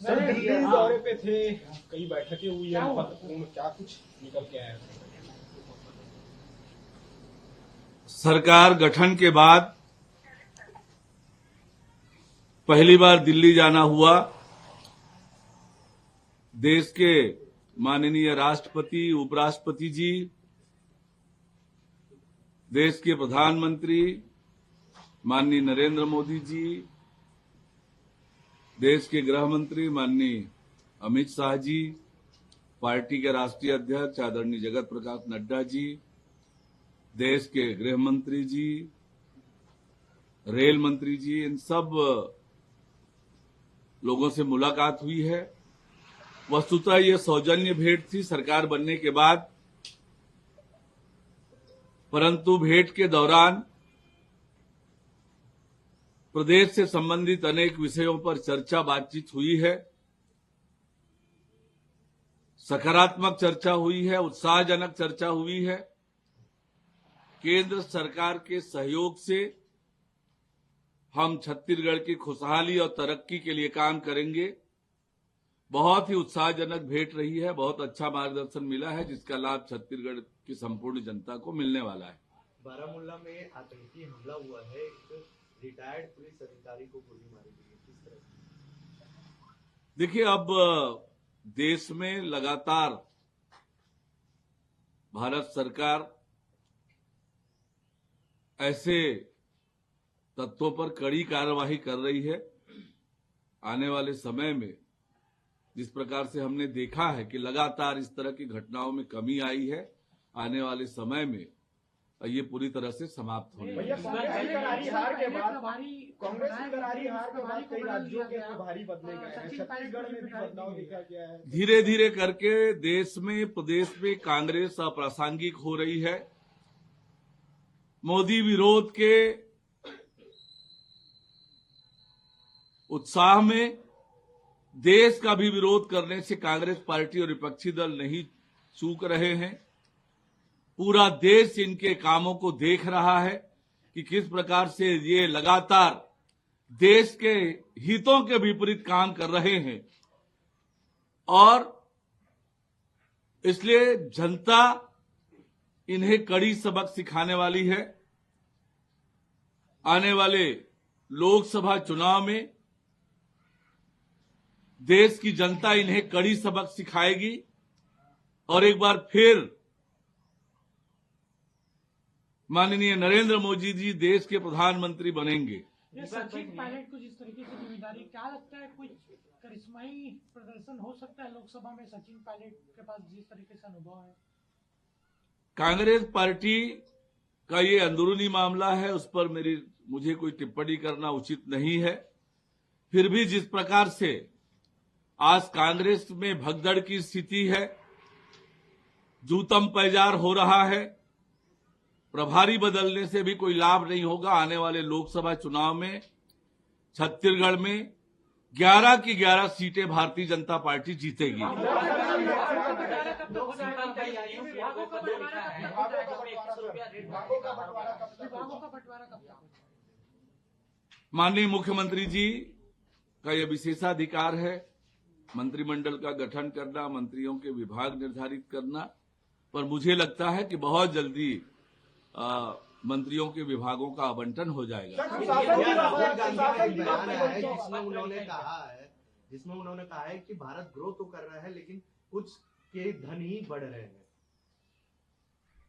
Sir Delhi दौरे पे थे, कई बैठकें हुई है, महत्वपूर्ण क्या कुछ निकल के आया? सरकार गठन के बाद पहली बार दिल्ली जाना हुआ। देश के माननीय राष्ट्रपति, उपराष्ट्रपति जी, देश के प्रधानमंत्री माननीय नरेंद्र मोदी जी, देश के गृह मंत्री माननीय अमित शाह जी, पार्टी के राष्ट्रीय अध्यक्ष आदरणीय जगत प्रकाश नड्डा जी, देश के गृह मंत्री जी, रेल मंत्री जी, इन सब लोगों से मुलाकात हुई है। वस्तुतः ये सौजन्य भेंट थी सरकार बनने के बाद, परंतु भेंट के दौरान प्रदेश से संबंधित अनेक विषयों पर चर्चा बातचीत हुई है। सकारात्मक चर्चा हुई है, उत्साहजनक चर्चा हुई है। केंद्र सरकार के सहयोग से हम छत्तीसगढ़ की खुशहाली और तरक्की के लिए काम करेंगे। बहुत ही उत्साहजनक भेंट रही है, बहुत अच्छा मार्गदर्शन मिला है, जिसका लाभ छत्तीसगढ़ की संपूर्ण जनता को मिलने वाला है। बारामूला में आतंकी हमला हुआ है, एक रिटायर्ड पुलिस अधिकारी को गोली मारी गई है, किस तरह से? देखिए, अब देश में लगातार भारत सरकार ऐसे तत्वों पर कड़ी कार्यवाही कर रही है। आने वाले समय में जिस प्रकार से हमने देखा है कि लगातार इस तरह की घटनाओं में कमी आई है, आने वाले समय में ये पूरी तरह से समाप्त होने वाली है। कांग्रेस की करारी हार के बाद कई राज्यों के प्रभारी बदले गए हैं, छत्तीसगढ़ में भी बदलाव देखा गया है। धीरे धीरे करके देश में, प्रदेश में कांग्रेस अप्रासंगिक हो रही है। मोदी विरोध के उत्साह में देश का भी विरोध करने से कांग्रेस पार्टी और विपक्षी दल नहीं चूक रहे हैं। पूरा देश इनके कामों को देख रहा है कि किस प्रकार से ये लगातार देश के हितों के विपरीत काम कर रहे हैं, और इसलिए जनता इन्हें कड़ी सबक सिखाने वाली है। आने वाले लोकसभा चुनाव में देश की जनता इन्हें कड़ी सबक सिखाएगी और एक बार फिर माननीय नरेंद्र मोदी जी देश के प्रधानमंत्री बनेंगे। सचिन पायलट को जिस तरीके से जिम्मेदारी, क्या लगता है कुछ करिश्माई प्रदर्शन हो सकता है लोकसभा में सचिन पायलट के पास जिस तरीके से अनुभव है? कांग्रेस पार्टी का ये अंदरूनी मामला है, उस पर मुझे कोई टिप्पणी करना उचित नहीं है। फिर भी जिस प्रकार से आज कांग्रेस में भगदड़ की स्थिति है, जूतम पैजार हो रहा है, प्रभारी बदलने से भी कोई लाभ नहीं होगा। आने वाले लोकसभा चुनाव में छत्तीसगढ़ में 11 की 11 सीटें भारतीय जनता पार्टी जीतेगी। माननीय मुख्यमंत्री जी का यह विशेषाधिकार है, मंत्रिमंडल का गठन करना, मंत्रियों के विभाग निर्धारित करना, पर मुझे लगता है कि बहुत जल्दी मंत्रियों के विभागों का आवंटन हो जाएगा। जिसमें उन्होंने कहा है कि भारत ग्रो तो कर रहा है लेकिन कुछ के धन ही बढ़ रहे हैं।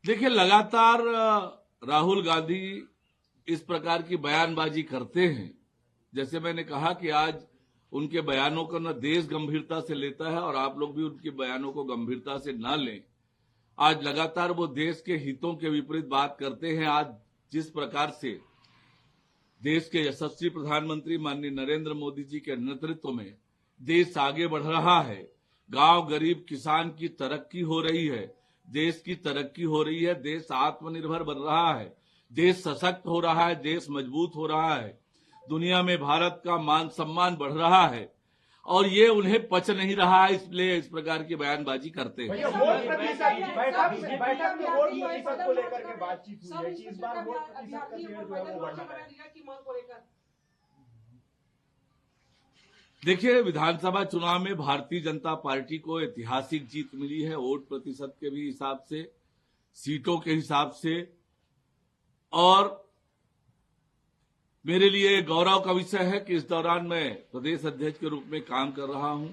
देखिए, लगातार राहुल गांधी इस प्रकार की बयानबाजी करते हैं। जैसे मैंने कहा कि आज उनके बयानों को न देश गंभीरता से लेता है और आप लोग भी उनके बयानों को गंभीरता से न लें। आज लगातार वो देश के हितों के विपरीत बात करते हैं। आज जिस प्रकार से देश के यशस्वी प्रधानमंत्री माननीय नरेंद्र मोदी जी के नेतृत्व में देश आगे बढ़ रहा है, गांव गरीब किसान की तरक्की हो रही है, देश की तरक्की हो रही है, देश आत्मनिर्भर बन रहा है, देश सशक्त हो रहा है, देश मजबूत हो रहा है, दुनिया में भारत का मान सम्मान बढ़ रहा है, और ये उन्हें पच नहीं रहा है, इसलिए इस प्रकार की बयानबाजी करते हैं। बैठक में वोट प्रतिशत को लेकर के बातचीत हुई है कि इस बार वोट प्रतिशत का शेयर जो है वो बढ़ना है। देखिए, विधानसभा चुनाव में भारतीय जनता पार्टी को ऐतिहासिक जीत मिली है, वोट प्रतिशत के भी हिसाब से, सीटों के हिसाब से, और मेरे लिए गौरव का विषय है कि इस दौरान मैं प्रदेश अध्यक्ष के रूप में काम कर रहा हूं।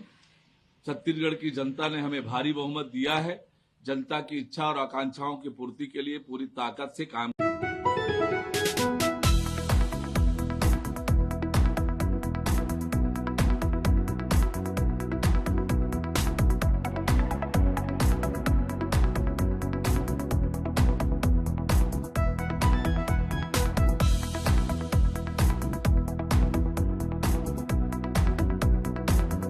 छत्तीसगढ़ की जनता ने हमें भारी बहुमत दिया है। जनता की इच्छा और आकांक्षाओं की पूर्ति के लिए पूरी ताकत से काम